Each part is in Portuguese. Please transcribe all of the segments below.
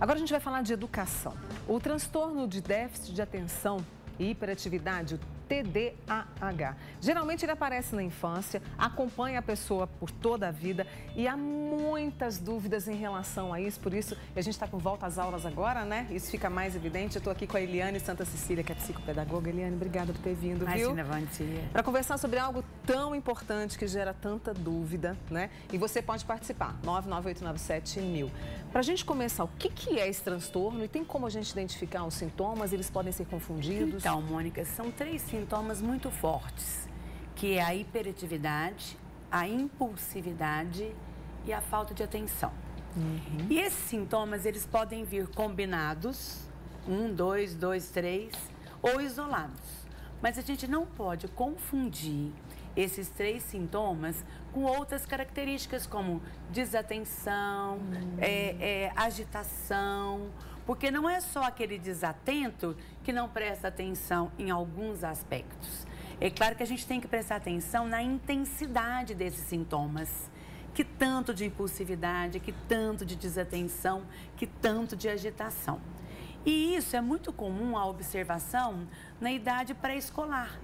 Agora a gente vai falar de educação. O transtorno de déficit de atenção e hiperatividade, o TDAH. Geralmente ele aparece na infância, acompanha a pessoa por toda a vida e há muitas dúvidas em relação a isso, por isso a gente está com volta às aulas agora, né? Isso fica mais evidente. Eu estou aqui com a Eliane Santa Cecília, que é psicopedagoga. Eliane, obrigada por ter vindo, viu? Imagina, bom dia. Para conversar sobre algo tão importante que gera tanta dúvida, né? E você pode participar, 99897.1000. Para a gente começar, o que é esse transtorno e tem como a gente identificar os sintomas? Eles podem ser confundidos? Então, Mônica, são 3 sintomas muito fortes, que é a hiperatividade, a impulsividade e a falta de atenção. E esses sintomas, eles podem vir combinados, 1, 2, 2, 3, ou isolados. Mas a gente não pode confundir esses 3 sintomas com outras características, como desatenção, agitação, porque não é só aquele desatento que não presta atenção em alguns aspectos. É claro que a gente tem que prestar atenção na intensidade desses sintomas, que tanto de impulsividade, que tanto de desatenção, que tanto de agitação. E isso é muito comum a observação na idade pré-escolar,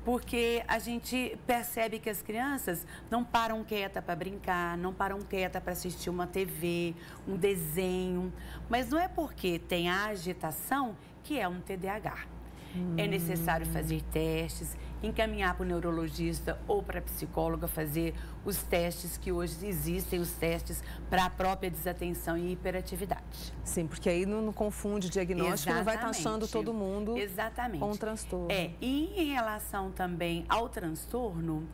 porque a gente percebe que as crianças não param quieta para brincar, não param quieta para assistir uma TV, um desenho, mas não é porque tem a agitação que é um TDAH. É necessário fazer testes, encaminhar para o neurologista ou para a psicóloga fazer os testes que hoje existem, os testes para a própria desatenção e hiperatividade. Sim, porque aí não confunde diagnóstico, não vai estar achando todo mundo com um transtorno. E em relação também ao transtorno,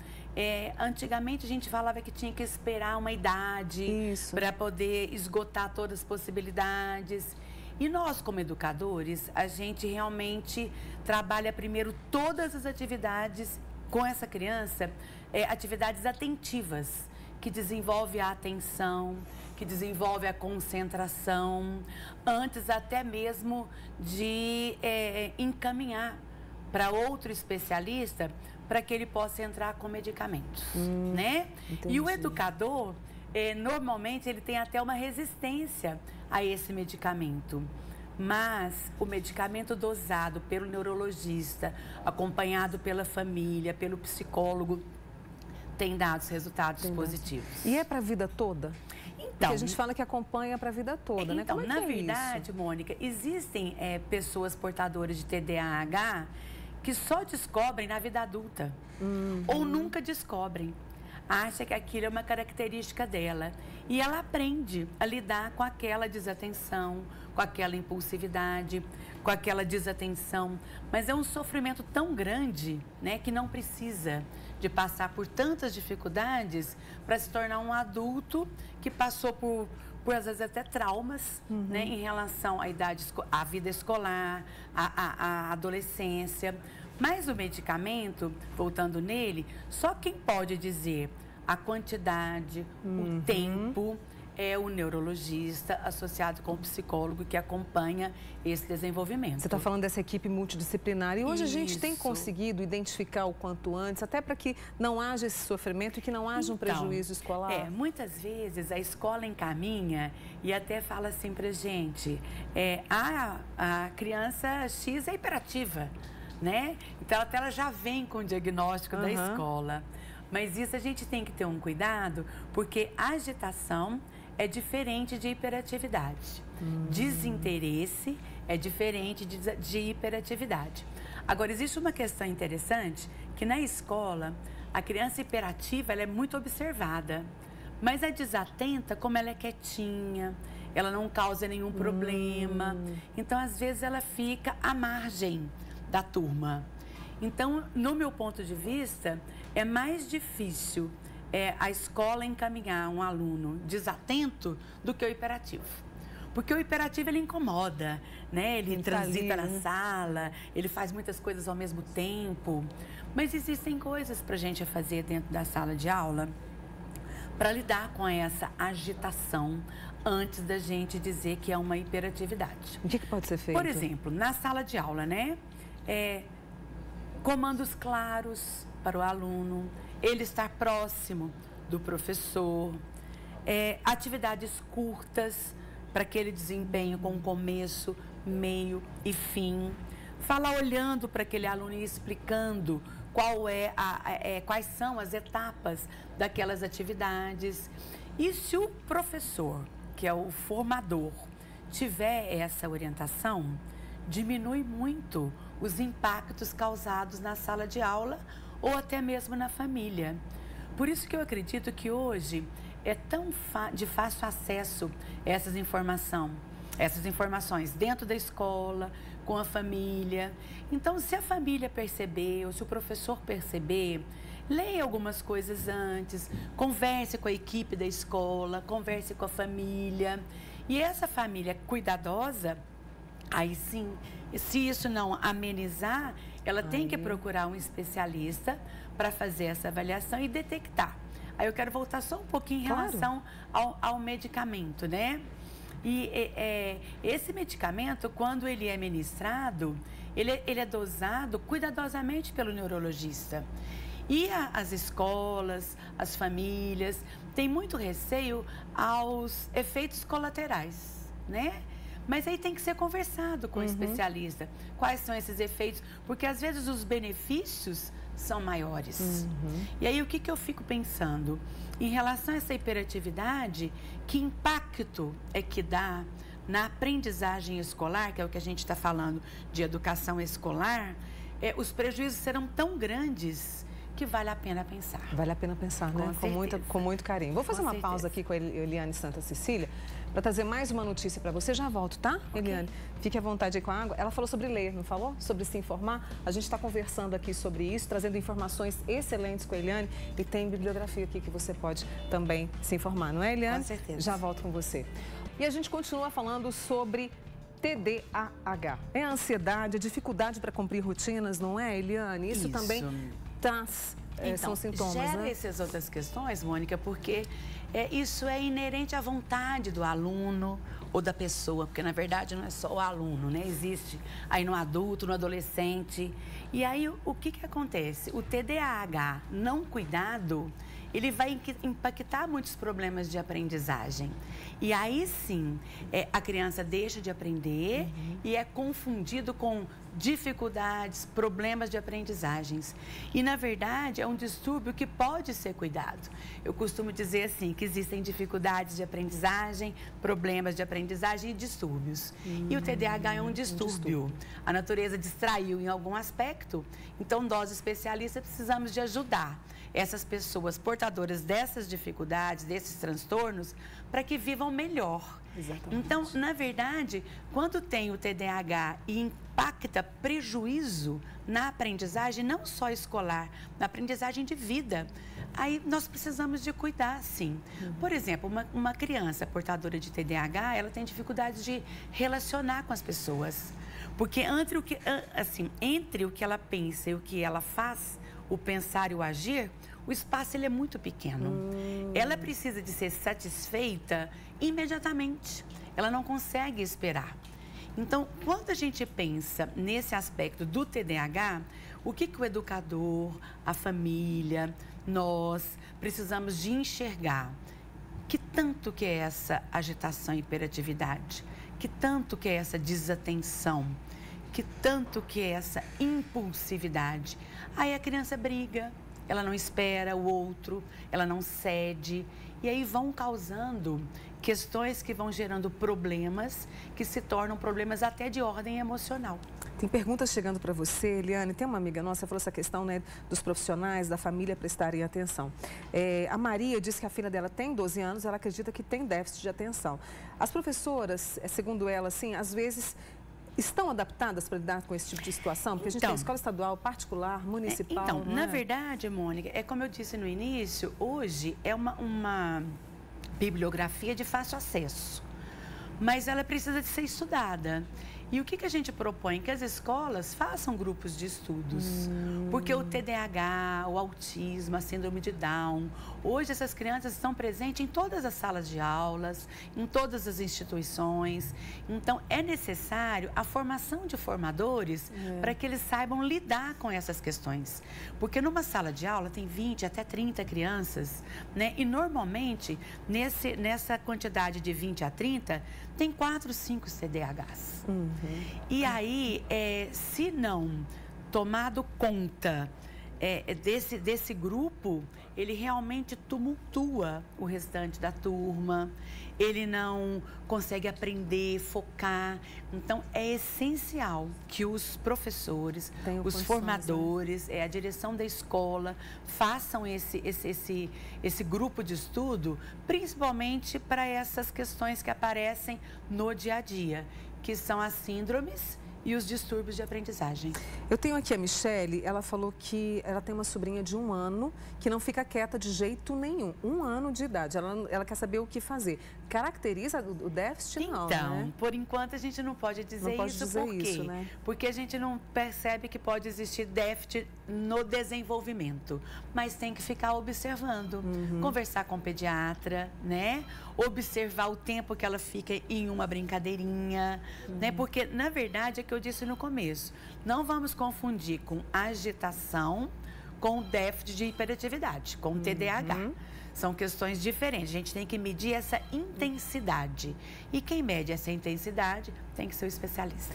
antigamente a gente falava que tinha que esperar uma idade para poder esgotar todas as possibilidades. E nós, como educadores, a gente realmente trabalha primeiro todas as atividades com essa criança, atividades atentivas, que desenvolve a atenção, que desenvolve a concentração, antes até mesmo de encaminhar para outro especialista para que ele possa entrar com medicamentos, né? Entendi. E o educador, normalmente, ele tem até uma resistência a esse medicamento. Mas o medicamento dosado pelo neurologista, acompanhado pela família, pelo psicólogo, tem dado resultados positivos. E é para a vida toda? Então, porque a gente fala que acompanha para a vida toda, né? Como na verdade, Mônica, existem pessoas portadoras de TDAH que só descobrem na vida adulta ou nunca descobrem. Acha que aquilo é uma característica dela e ela aprende a lidar com aquela desatenção, com aquela impulsividade, com aquela desatenção, mas é um sofrimento tão grande, né, que não precisa de passar por tantas dificuldades para se tornar um adulto que passou por às vezes até traumas, né, em relação à à vida escolar, à adolescência. Mas o medicamento, voltando nele, só quem pode dizer a quantidade, o tempo, é o neurologista associado com o psicólogo que acompanha esse desenvolvimento. Você está falando dessa equipe multidisciplinar e hoje a gente tem conseguido identificar o quanto antes, até para que não haja esse sofrimento e que não haja um prejuízo escolar? Muitas vezes a escola encaminha e até fala assim para a gente, a criança X é hiperativa, né? Então até ela já vem com o diagnóstico da escola. Mas isso a gente tem que ter um cuidado, porque agitação é diferente de hiperatividade. Desinteresse é diferente de hiperatividade. Agora, existe uma questão interessante, que na escola, a criança hiperativa ela é muito observada. Mas a desatenta, como ela é quietinha, ela não causa nenhum problema. Então, às vezes, ela fica à margem da turma. Então, no meu ponto de vista, é mais difícil a escola encaminhar um aluno desatento do que o hiperativo. Porque o hiperativo, ele incomoda, né? Ele transita na sala, ele faz muitas coisas ao mesmo tempo. Mas existem coisas para a gente fazer dentro da sala de aula para lidar com essa agitação antes da gente dizer que é uma hiperatividade. O que pode ser feito? Por exemplo, na sala de aula, né? Comandos claros para o aluno, ele estar próximo do professor, atividades curtas, para aquele desempenho com começo, meio e fim. Falar olhando para aquele aluno e explicando quais são as etapas daquelas atividades. E se o professor, que é o formador, tiver essa orientação, diminui muito os impactos causados na sala de aula ou até mesmo na família. Por isso que eu acredito que hoje é tão de fácil acesso essas informações dentro da escola, com a família. Então, se a família perceber, ou se o professor perceber, leia algumas coisas antes, converse com a equipe da escola, converse com a família. E essa família cuidadosa, aí sim, se isso não amenizar, ela tem que procurar um especialista para fazer essa avaliação e detectar. Aí eu quero voltar só um pouquinho em relação ao medicamento, né? E esse medicamento, quando ele é ministrado, ele é dosado cuidadosamente pelo neurologista. E as escolas, as famílias, têm muito receio aos efeitos colaterais, né? Mas aí tem que ser conversado com o especialista. Quais são esses efeitos? Porque às vezes os benefícios são maiores. E aí o que eu fico pensando? Em relação a essa hiperatividade, que impacto é que dá na aprendizagem escolar, que é o que a gente está falando de educação escolar, os prejuízos serão tão grandes que vale a pena pensar. Vale a pena pensar, né? Com muito carinho. Vou fazer uma pausa aqui com a Eliane Santa Cecília para trazer mais uma notícia para você. Já volto, tá, Eliane? Fique à vontade aí com a água. Ela falou sobre ler, não falou? Sobre se informar. A gente está conversando aqui sobre isso, trazendo informações excelentes com a Eliane e tem bibliografia aqui que você pode também se informar, não é, Eliane? Com certeza. Já volto com você. E a gente continua falando sobre TDAH. É a ansiedade, a dificuldade para cumprir rotinas, não é, Eliane? Isso também traz, são sintomas, gera né? essas outras questões, Mônica, porque isso é inerente à vontade do aluno ou da pessoa, porque na verdade não é só o aluno, né? Existe aí no adulto, no adolescente. E aí o que acontece? O TDAH não cuidado, ele vai impactar muitos problemas de aprendizagem. E aí sim, a criança deixa de aprender e é confundido com dificuldades, problemas de aprendizagens. E, na verdade, é um distúrbio que pode ser cuidado. Eu costumo dizer assim, que existem dificuldades de aprendizagem, problemas de aprendizagem e distúrbios. E o TDAH é um distúrbio. A natureza distraiu em algum aspecto, então nós, especialistas, precisamos de ajudar essas pessoas portadoras dessas dificuldades, desses transtornos, para que vivam melhor. Exatamente. Então, na verdade, quando tem o TDAH e impacta prejuízo na aprendizagem, não só escolar, na aprendizagem de vida, aí nós precisamos de cuidar, sim. Por exemplo, uma criança portadora de TDAH, ela tem dificuldades de relacionar com as pessoas. Porque entre o que ela pensa e o que ela faz, o pensar e o agir, o espaço ele é muito pequeno. Ela precisa de ser satisfeita imediatamente. Ela não consegue esperar. Então, quando a gente pensa nesse aspecto do TDAH, o que o educador, a família, nós precisamos de enxergar? Que tanto que é essa agitação e hiperatividade? Que tanto que é essa desatenção? Que tanto que é essa impulsividade? Aí a criança briga, ela não espera o outro, ela não cede. E aí vão causando questões que vão gerando problemas, que se tornam problemas até de ordem emocional. Tem perguntas chegando para você, Eliane. Tem uma amiga nossa que falou essa questão, né, dos profissionais, da família prestarem atenção. A Maria disse que a filha dela tem 12 anos, ela acredita que tem déficit de atenção. As professoras, segundo ela, assim, às vezes estão adaptadas para lidar com esse tipo de situação? Porque a gente tem escola estadual, particular, municipal. Então, na verdade, Mônica, como eu disse no início, hoje é uma bibliografia de fácil acesso, mas ela precisa de ser estudada. E o que a gente propõe? Que as escolas façam grupos de estudos. Porque o TDAH, o autismo, a síndrome de Down, hoje essas crianças estão presentes em todas as salas de aulas, em todas as instituições. Então, é necessário a formação de formadores para que eles saibam lidar com essas questões. Porque numa sala de aula tem 20 até 30 crianças, né? E normalmente, nessa quantidade de 20 a 30, tem 4, 5 TDAHs. E aí, se não tomado conta desse grupo, ele realmente tumultua o restante da turma, ele não consegue aprender, focar. Então, é essencial que os professores, os formadores, a direção da escola, façam esse grupo de estudo, principalmente para essas questões que aparecem no dia a dia, que são as síndromes e os distúrbios de aprendizagem. Eu tenho aqui a Michele, ela falou que ela tem uma sobrinha de 1 ano que não fica quieta de jeito nenhum. 1 ano de idade, ela quer saber o que fazer. Caracteriza o déficit? Então, não, né? Por enquanto a gente não pode dizer isso. Por quê? Né? Porque a gente não percebe que pode existir déficit no desenvolvimento. Mas tem que ficar observando, conversar com o pediatra, né? Observar o tempo que ela fica em uma brincadeirinha, né? Porque, na verdade, é que eu disse no começo, não vamos confundir com agitação com déficit de hiperatividade, com TDAH. São questões diferentes. A gente tem que medir essa intensidade. E quem mede essa intensidade tem que ser o especialista.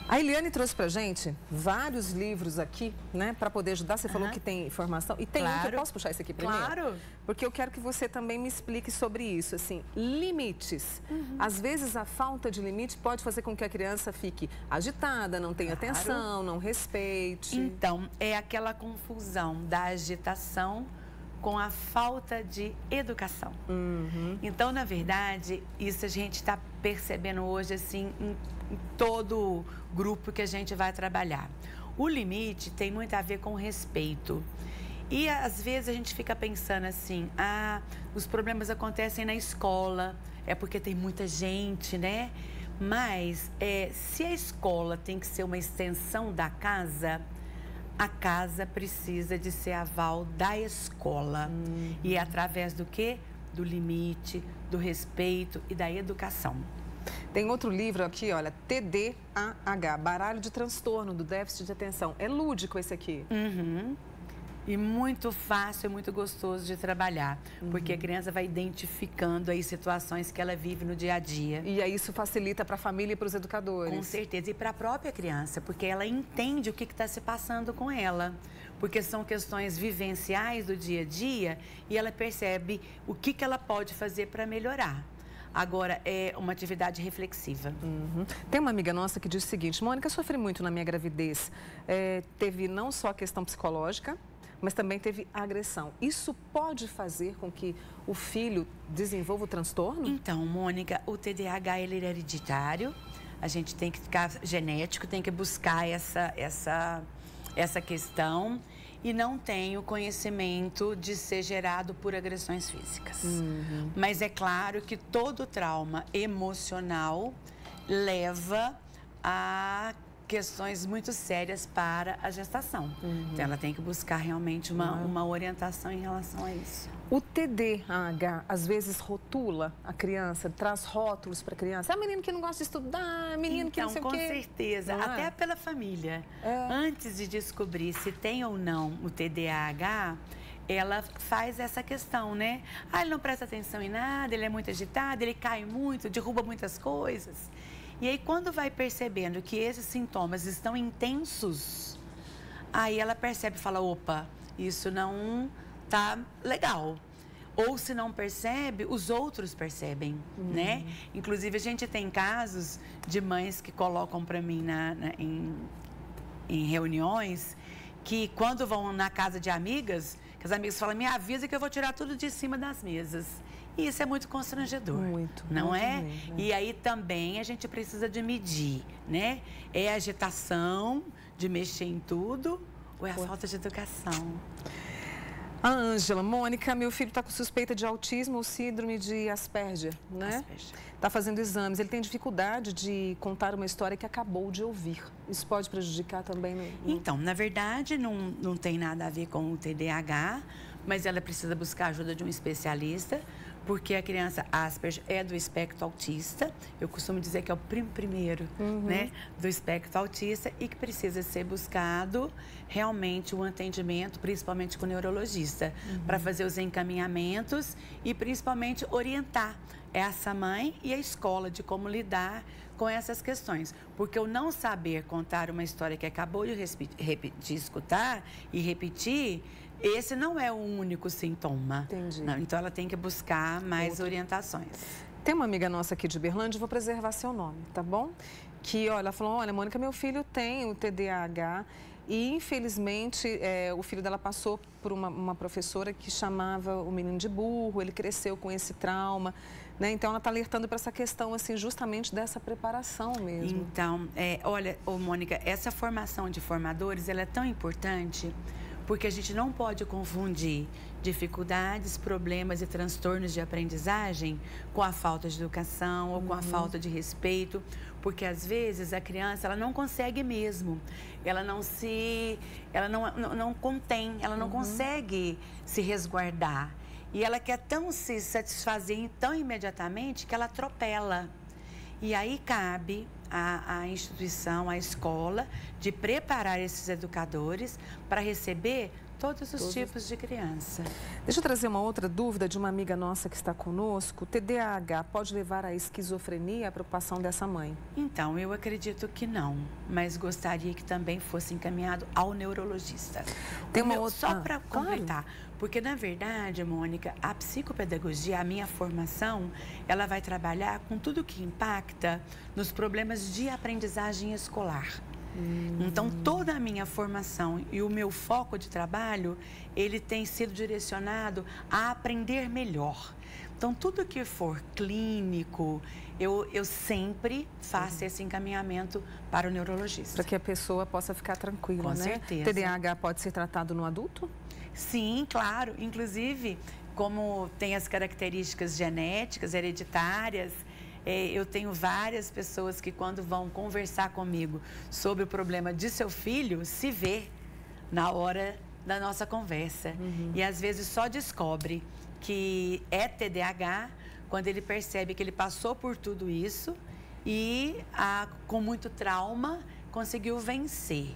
A Eliane trouxe pra gente vários livros aqui, né, para poder ajudar. Você falou que tem informação. E tem um que eu posso puxar esse aqui primeiro? Claro. Porque eu quero que você também me explique sobre isso, assim, limites. Às vezes a falta de limite pode fazer com que a criança fique agitada, não tenha atenção, não respeite. Então, é aquela confusão da agitação com a falta de educação. Então, na verdade, isso a gente está percebendo hoje, assim, em todo grupo que a gente vai trabalhar. O limite tem muito a ver com respeito. E, às vezes, a gente fica pensando assim, os problemas acontecem na escola, é porque tem muita gente, né? Mas, se a escola tem que ser uma extensão da casa, a casa precisa de ser aval da escola. E é através do quê? Do limite, do respeito e da educação. Tem outro livro aqui, olha, TDAH, Baralho de Transtorno do Déficit de Atenção. É lúdico esse aqui. E muito fácil, muito gostoso de trabalhar, porque a criança vai identificando aí situações que ela vive no dia a dia. E aí isso facilita para a família e para os educadores. Com certeza, e para a própria criança, porque ela entende o que está se passando com ela. Porque são questões vivenciais do dia a dia e ela percebe o que ela pode fazer para melhorar. Agora, é uma atividade reflexiva. Tem uma amiga nossa que diz o seguinte: Mônica, eu sofri muito na minha gravidez. Teve não só a questão psicológica, mas também teve agressão. Isso pode fazer com que o filho desenvolva o transtorno? Então, Mônica, o TDAH ele é hereditário. A gente tem que ficar genético, tem que buscar essa questão. E não tem o conhecimento de ser gerado por agressões físicas. Mas é claro que todo trauma emocional leva a questões muito sérias para a gestação. Então, ela tem que buscar realmente uma orientação em relação a isso. O TDAH, às vezes, rotula a criança, traz rótulos para a criança. É menino que não gosta de estudar, menino que não sei o quê. Com certeza, até pela família. Antes de descobrir se tem ou não o TDAH, ela faz essa questão, né? Ele não presta atenção em nada, ele é muito agitado, ele cai muito, derruba muitas coisas. E aí, quando vai percebendo que esses sintomas estão intensos, aí ela percebe e fala, opa, isso não tá legal. Ou se não percebe, os outros percebem, né? Inclusive, a gente tem casos de mães que colocam para mim em reuniões que quando vão na casa de amigas, que as amigas falam, me avisa que eu vou tirar tudo de cima das mesas. E isso é muito constrangedor, não é? Mesmo. E aí também a gente precisa de medir, né? É a agitação de mexer em tudo ou é a falta de educação? A Ângela, Mônica, meu filho está com suspeita de autismo ou síndrome de Asperger, né? Está fazendo exames. Ele tem dificuldade de contar uma história que acabou de ouvir. Isso pode prejudicar também? Então, na verdade, não tem nada a ver com o TDAH, mas ela precisa buscar a ajuda de um especialista, porque a criança Asperger é do espectro autista. Eu costumo dizer que é o primeiro, né, do espectro autista e que precisa ser buscado realmente um atendimento, principalmente com o neurologista, para fazer os encaminhamentos e principalmente orientar essa mãe e a escola de como lidar com essas questões. Porque o não saber contar uma história que acabou de escutar e repetir, esse não é o único sintoma. Entendi. Não, então, ela tem que buscar mais orientações. Tem uma amiga nossa aqui de Uberlândia, vou preservar seu nome, tá bom? Que, olha, ela falou, olha, Mônica, meu filho tem o TDAH e, infelizmente, o filho dela passou por uma professora que chamava o menino de burro, ele cresceu com esse trauma, né? Então, ela está alertando para essa questão, assim, justamente dessa preparação mesmo. Então, olha, Mônica, essa formação de formadores, ela é tão importante, porque a gente não pode confundir dificuldades, problemas e transtornos de aprendizagem com a falta de educação ou com a falta de respeito, porque às vezes a criança ela não consegue mesmo, ela não contém, ela não consegue se resguardar e ela quer tão se satisfazer tão imediatamente que ela atropela. E aí cabe à instituição, à escola, de preparar esses educadores para receber todos os tipos de criança. Deixa eu trazer uma outra dúvida de uma amiga nossa que está conosco. O TDAH pode levar à esquizofrenia, a preocupação dessa mãe? Então, eu acredito que não, mas gostaria que também fosse encaminhado ao neurologista. Tem uma outra... Só para completar, porque na verdade, Mônica, a psicopedagogia, a minha formação, ela vai trabalhar com tudo que impacta nos problemas de aprendizagem escolar. Então, toda a minha formação e o meu foco de trabalho, ele tem sido direcionado a aprender melhor. Então, tudo que for clínico, eu sempre faço esse encaminhamento para o neurologista. Para que a pessoa possa ficar tranquila, Com né? certeza. TDAH pode ser tratado no adulto? Sim, claro. Inclusive, como tem as características genéticas, hereditárias, eu tenho várias pessoas que quando vão conversar comigo sobre o problema de seu filho, se vê na hora da nossa conversa. E às vezes só descobre que é TDAH quando ele percebe que ele passou por tudo isso e com muito trauma conseguiu vencer,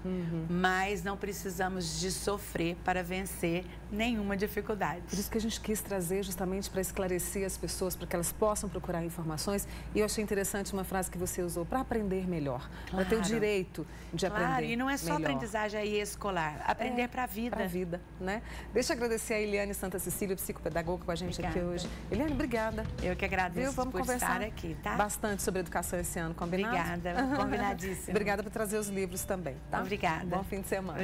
mas não precisamos de sofrer para vencer nenhuma dificuldade. Por isso que a gente quis trazer justamente para esclarecer as pessoas, para que elas possam procurar informações. E eu achei interessante uma frase que você usou, para aprender melhor, para ter o direito de aprender e não é só melhor. Aprendizagem aí escolar, aprender para a vida. Para a vida, né? Deixa eu agradecer a Eliane Santa Cecília, psicopedagoga, com a gente aqui hoje. Eliane, obrigada. Eu que agradeço Vamos por conversar estar aqui, tá? bastante sobre educação esse ano, combinado? Obrigada, combinadíssimo. Obrigada por trazer os livros também, tá? Obrigada. Bom fim de semana.